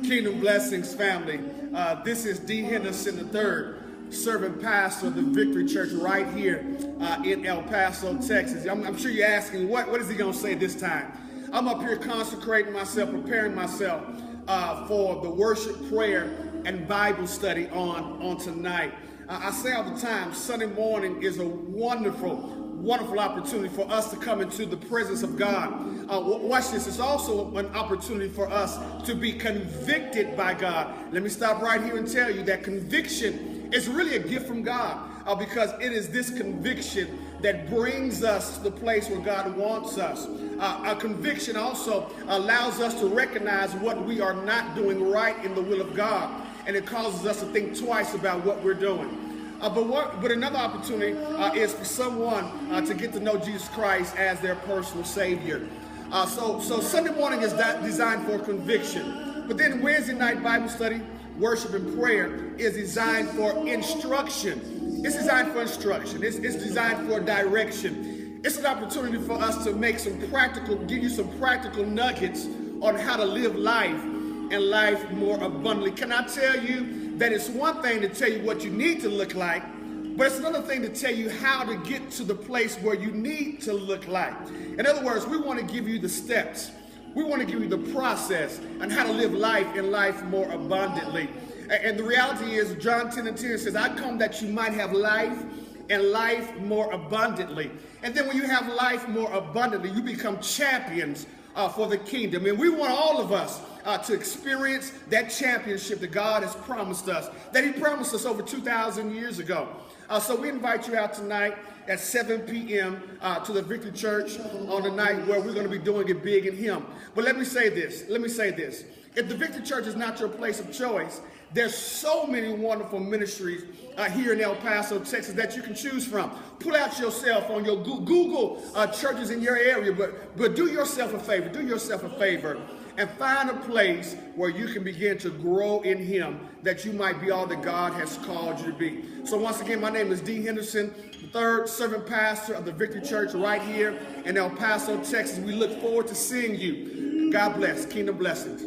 Kingdom Blessings, family. This is D. Henderson III, servant pastor of the Victory Church right here in El Paso, Texas. I'm sure you're asking, what is he going to say this time? I'm up here consecrating myself, preparing myself for the worship, prayer, and Bible study on tonight. I say all the time, Sunday morning is a wonderful opportunity for us to come into the presence of God. Watch this. It's also an opportunity for us to be convicted by God. Let me stop right here and tell you that conviction is really a gift from God because it is this conviction that brings us to the place where God wants us. A conviction also allows us to recognize what we are not doing right in the will of God, and it causes us to think twice about what we're doing. But another opportunity is for someone to get to know Jesus Christ as their personal Savior. So Sunday morning is designed for conviction. But then Wednesday night Bible study, worship, and prayer is designed for instruction. It's designed for instruction. It's designed for direction. It's an opportunity for us to give you some practical nuggets on how to live life and life more abundantly. Can I tell you that it's one thing to tell you what you need to look like, but it's another thing to tell you how to get to the place where you need to look like. In other words, we want to give you the steps. We want to give you the process on how to live life and life more abundantly. And the reality is, John 10:10 says, I come that you might have life and life more abundantly. And then when you have life more abundantly, you become champions for the kingdom. And we want all of us to experience that championship that God has promised us, that He promised us over 2,000 years ago. So we invite you out tonight at 7 p.m. To the Victory Church on the night where we're going to be doing it big in Him. But let me say this. If the Victory Church is not your place of choice, there's so many wonderful ministries here in El Paso, Texas, that you can choose from. Pull out your cell phone, your Google churches in your area, but do yourself a favor, and find a place where you can begin to grow in Him, that you might be all that God has called you to be. So once again, my name is D. Henderson III, servant pastor of the Victory Church right here in El Paso, Texas. We look forward to seeing you. God bless. Kingdom blessings.